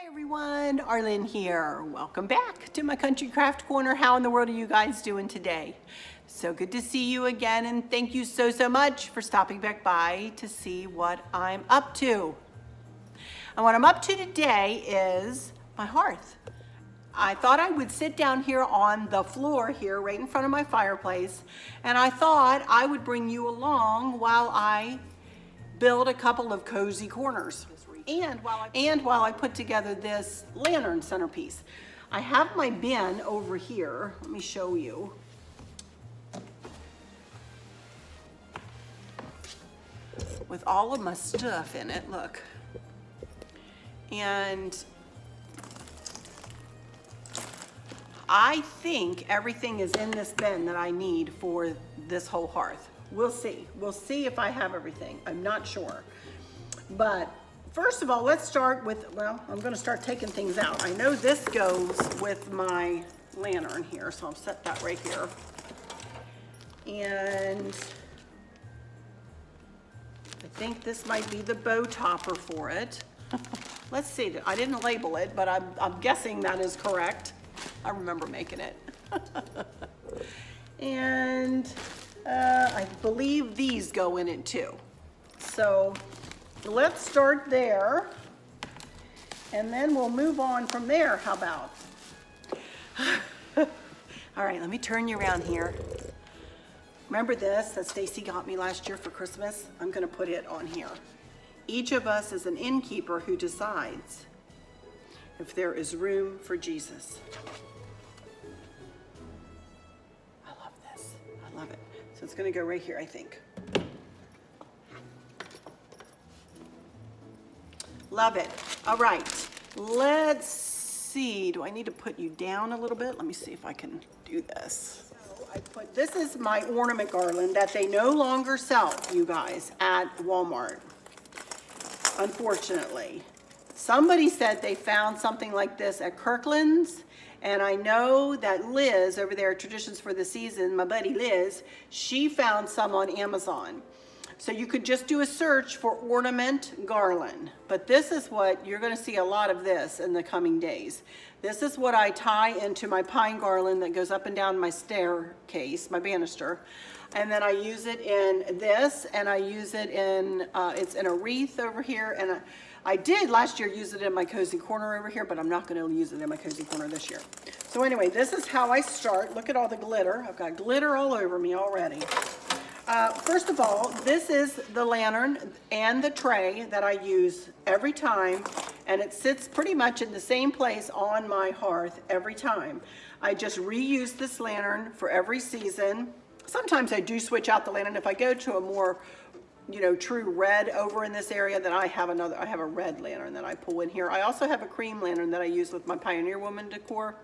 Hi everyone, Arlynn here. Welcome back to my Country Craft Corner. How in the world are you guys doing today? So good to see you again, and thank you so much for stopping back by to see what I'm up to. And what I'm up to today is my hearth. I thought I would sit down here on the floor here right in front of my fireplace, and I thought I would bring you along while I build a couple of cozy corners. And while I put together this lantern centerpiece. I have my bin over here. Let me show you. With all of my stuff in it, look. And I think everything is in this bin that I need for this whole hearth. We'll see. We'll see if I have everything. I'm not sure. But first of all, let's start with, well, I'm going to start taking things out. I know this goes with my lantern here, so I'll set that right here. And I think this might be the bow topper for it. Let's see. I didn't label it, but I'm guessing that is correct. I remember making it. And I believe these go in it too. So let's start there, and then we'll move on from there. How about? All right, let me turn you around here. Remember this that Stacy got me last year for Christmas? I'm gonna put it on here. Each of us is an innkeeper who decides if there is room for Jesus. I love this. I love it. So it's gonna go right here, I think. Love it. All right, let's see. Do I need to put you down a little bit? Let me see if I can do this. So this is my ornament garland that they no longer sell, you guys, at Walmart, unfortunately. Somebody said they found something like this at Kirkland's, and I know that Liz over there at Traditions for the Season, my buddy Liz, she found some on Amazon. So you could just do a search for ornament garland, but this is what you're going to see a lot of this in the coming days. This is what I tie into my pine garland that goes up and down my staircase, my banister, and then I use it in this, and I use it in it's in a wreath over here, and I did last year use it in my cozy corner over here, but I'm not going to use it in my cozy corner this year. So anyway, this is how I start. Look at all the glitter. I've got glitter all over me already. First of all, this is the lantern and the tray that I use every time, and it sits pretty much in the same place on my hearth every time. I just reuse this lantern for every season. Sometimes I do switch out the lantern. If I go to a more, true red over in this area, then I have a red lantern that I pull in here. I also have a cream lantern that I use with my Pioneer Woman decor,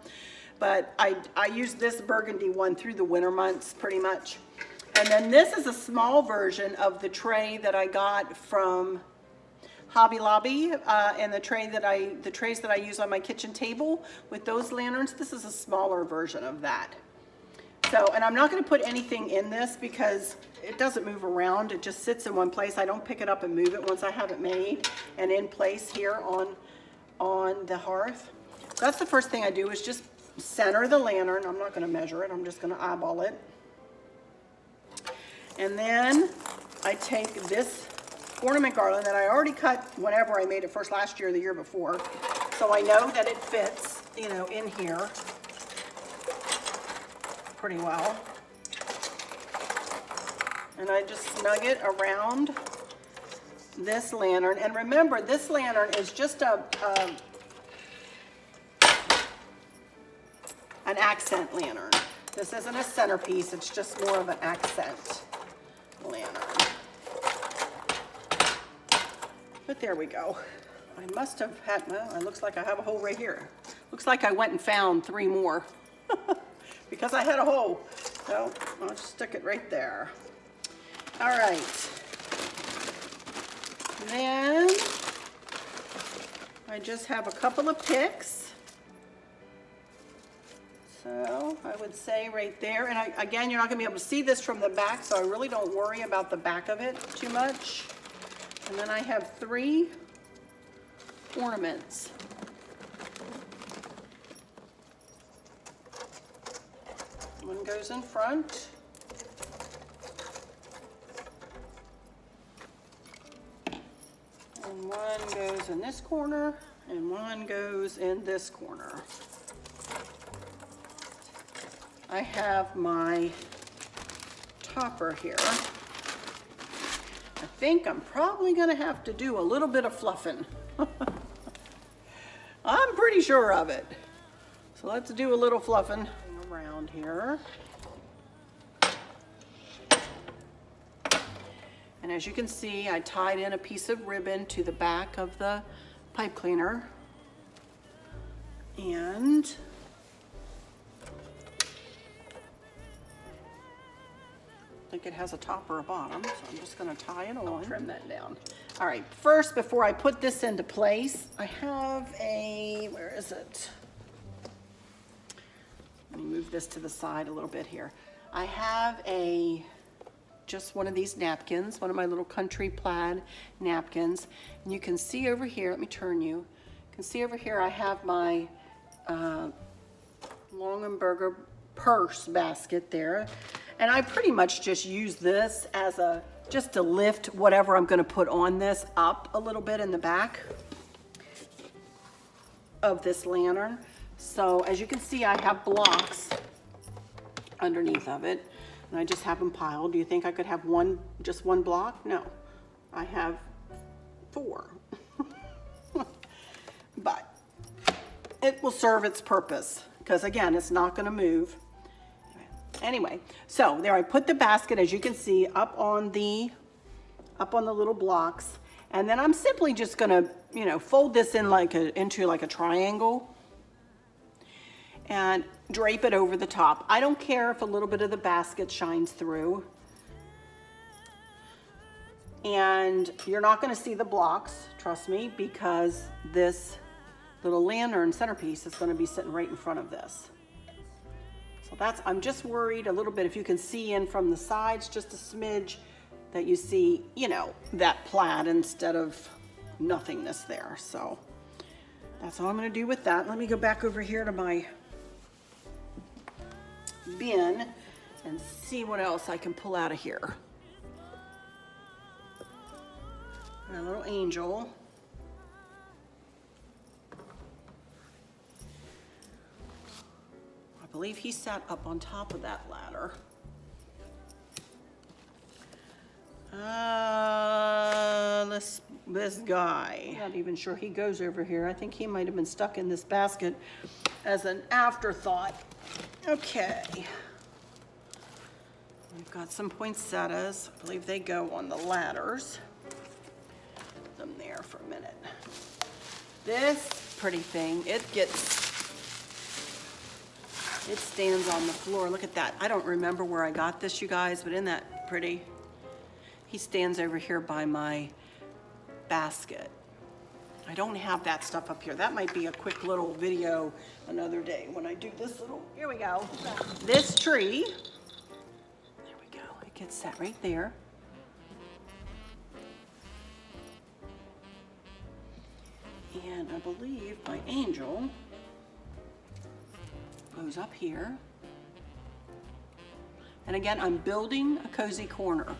but I use this burgundy one through the winter months pretty much. And then this is a small version of the tray that I got from Hobby Lobby, and the trays that I use on my kitchen table with those lanterns. This is a smaller version of that. So, and I'm not going to put anything in this because it doesn't move around. It just sits in one place. I don't pick it up and move it once I have it made and in place here on the hearth. So that's the first thing I do, is just center the lantern. I'm not going to measure it. I'm just going to eyeball it. And then I take this ornament garland that I already cut whenever I made it first, last year or the year before. So I know that it fits, in here pretty well. And I just snug it around this lantern. And remember, this lantern is just an accent lantern. This isn't a centerpiece, it's just more of an accent lantern. But there we go. I must have had, well, it looks like I have a hole right here. Looks like I went and found 3 more because I had a hole. So I'll just stick it right there. All right. Then I just have a couple of picks. So I would say right there, and again, you're not gonna be able to see this from the back, so I really don't worry about the back of it too much. And then I have 3 ornaments. One goes in front. And one goes in this corner, and one goes in this corner. I have my topper here. I think I'm probably gonna have to do a little bit of fluffing. I'm pretty sure of it. So let's do a little fluffing around here. And as you can see, I tied in a piece of ribbon to the back of the pipe cleaner. And I think it has a top or a bottom, so I'm just gonna tie it on. Trim that down. All right, first, before I put this into place, I have a, where is it? Let me move this to the side a little bit here. I have just one of these napkins, one of my little country plaid napkins. And you can see over here, let me turn you. You can see over here I have my Longenberger purse basket there. And I pretty much just use this as just to lift whatever I'm gonna put on this up a little bit in the back of this lantern. So as you can see, I have blocks underneath of it, and I just have them piled. Do you think I could have just one block? No, I have 4. But it will serve its purpose, because again, it's not gonna move. Anyway, so there I put the basket, as you can see, up on the little blocks, and then I'm simply just gonna, fold this in into like a triangle and drape it over the top. I don't care if a little bit of the basket shines through. And you're not gonna see the blocks, trust me, because this little lantern centerpiece is gonna be sitting right in front of this. So I'm just worried a little bit if you can see in from the sides, just a smidge, that you see, that plaid instead of nothingness there. So that's all I'm gonna do with that. Let me go back over here to my bin and see what else I can pull out of here. My little angel. I believe he sat up on top of that ladder. This guy, I'm not even sure he goes over here. I think he might have been stuck in this basket as an afterthought. Okay. We've got some poinsettias. I believe they go on the ladders. Put them there for a minute. This pretty thing, it stands on the floor. Look at that. I don't remember where I got this, you guys, but isn't that pretty? He stands over here by my basket. I don't have that stuff up here. That might be a quick little video another day when I do this little, here we go. This tree, there we go. It gets set right there. And I believe my angel goes up here. And again, I'm building a cozy corner.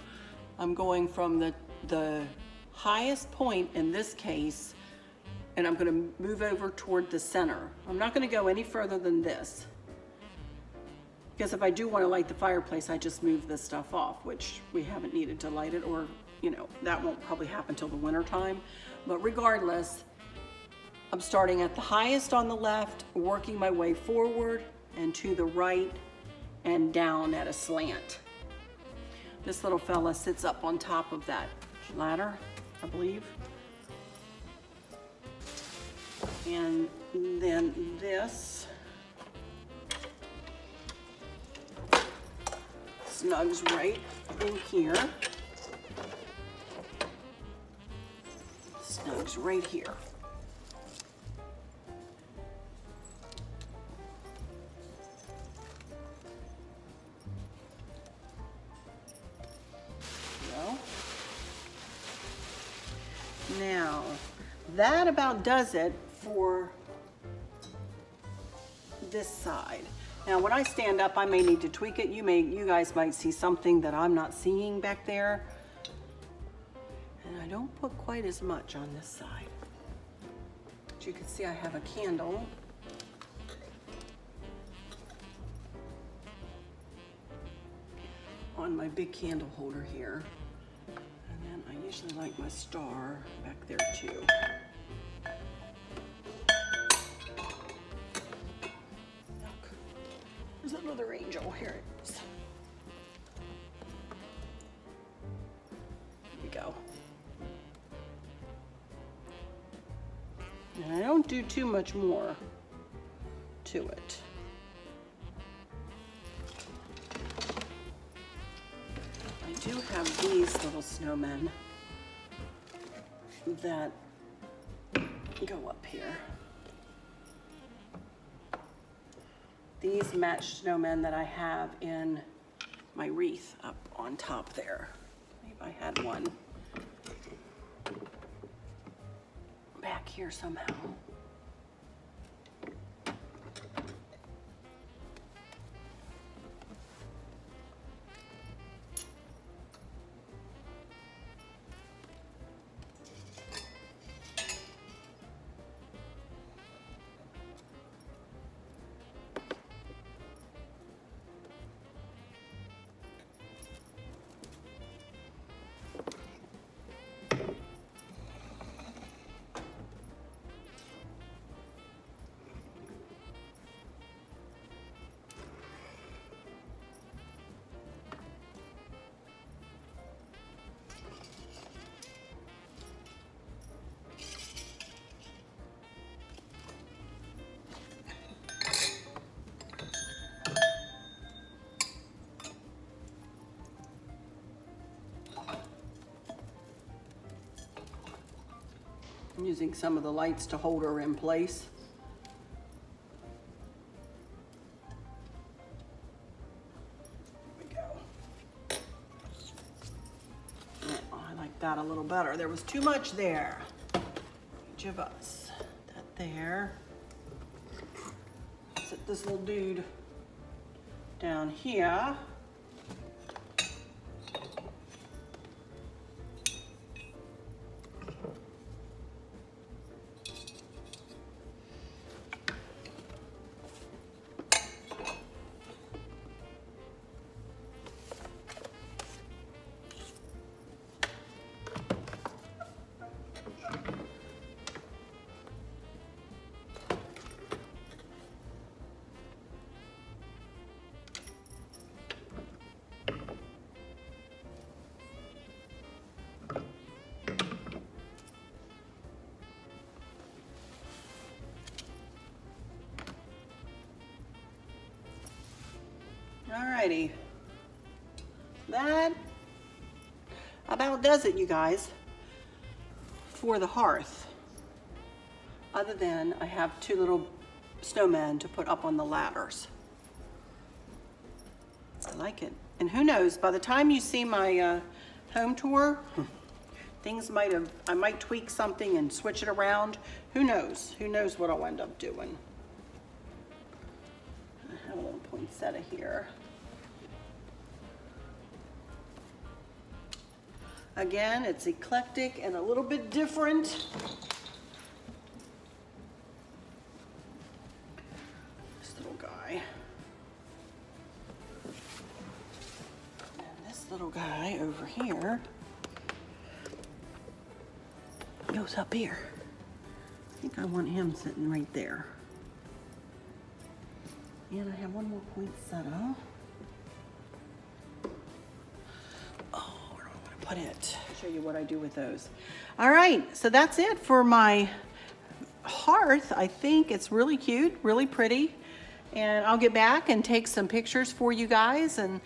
I'm going from the highest point in this case, and I'm gonna move over toward the center. I'm not gonna go any further than this, because if I do wanna light the fireplace, I just move this stuff off, which we haven't needed to light it, or that won't probably happen till the winter time. But regardless, I'm starting at the highest on the left, working my way forward and to the right and down at a slant. This little fella sits up on top of that ladder, I believe. And then this snugs right in here. Snugs right here. Now, that about does it for this side. Now, when I stand up, I may need to tweak it. You guys might see something that I'm not seeing back there. And I don't put quite as much on this side. But you can see I have a candle. On my big candle holder here. And then I usually like my star back there too. Look, there's another angel. Here it is. Here we go. And I don't do too much more to it. I do have these little snowmen that go up here. These match snowmen that I have in my wreath up on top there. Maybe I had one back here somehow. I'm using some of the lights to hold her in place. There we go. Oh, I like that a little better. There was too much there. Each of us. That there. Set this little dude down here. Alrighty, that about does it, you guys, for the hearth. Other than I have two little snowmen to put up on the ladders. I like it. And who knows, by the time you see my home tour, I might tweak something and switch it around. Who knows? Who knows what I'll end up doing. I have a little poinsettia here. Again, it's eclectic and a little bit different. This little guy. And this little guy over here goes up here. I think I want him sitting right there. And I have one more poinsettia. Oh, where do I want to put it? I'll show you what I do with those. All right, so that's it for my hearth. I think it's really cute, really pretty. And I'll get back and take some pictures for you guys. And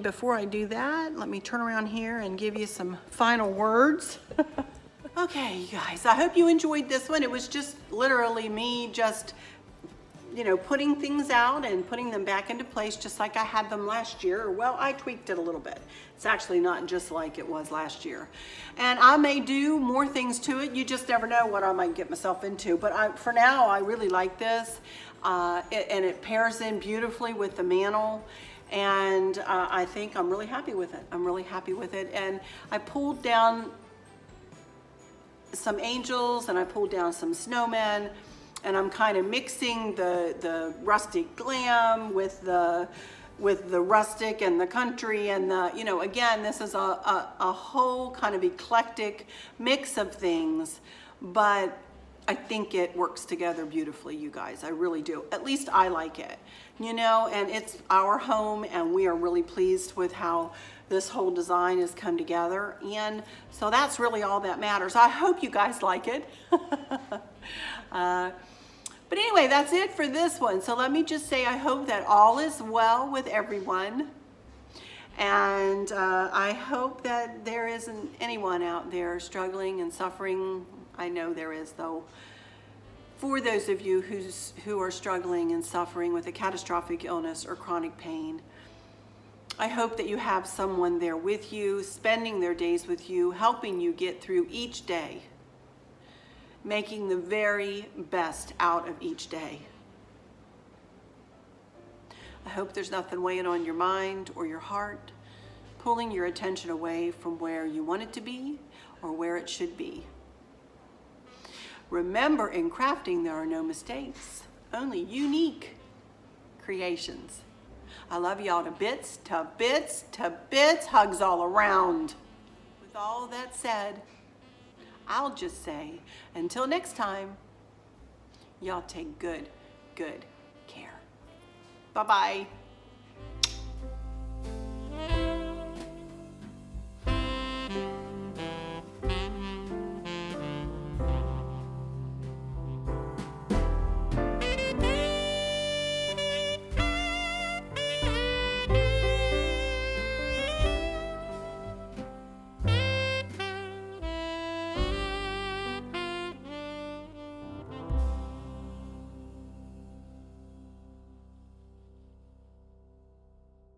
before I do that, let me turn around here and give you some final words. Okay, you guys, I hope you enjoyed this one. It was just literally me just you know, putting things out and putting them back into place just like I had them last year. Well, I tweaked it a little bit. It's actually not just like it was last year. And I may do more things to it. You just never know what I might get myself into. But for now, I really like this. And it pairs in beautifully with the mantle. And I think I'm really happy with it. I'm really happy with it. And I pulled down some angels and I pulled down some snowmen, and I'm kind of mixing the rustic glam with the rustic and the country and the, you know, again, this is a whole kind of eclectic mix of things, but I think it works together beautifully, you guys. I really do. At least I like it, you know, and it's our home and we are really pleased with how this whole design has come together. And so that's really all that matters. I hope you guys like it. But anyway, that's it for this one. So let me just say, I hope that all is well with everyone. And I hope that there isn't anyone out there struggling and suffering. I know there is, though. For those of you who are struggling and suffering with a catastrophic illness or chronic pain, I hope that you have someone there with you, spending their days with you, helping you get through each day, making the very best out of each day. I hope there's nothing weighing on your mind or your heart, pulling your attention away from where you want it to be or where it should be. Remember, in crafting, there are no mistakes, only unique creations. I love y'all to bits, to bits, to bits, hugs all around. With all that said, I'll just say, until next time, y'all take good care. Bye-bye.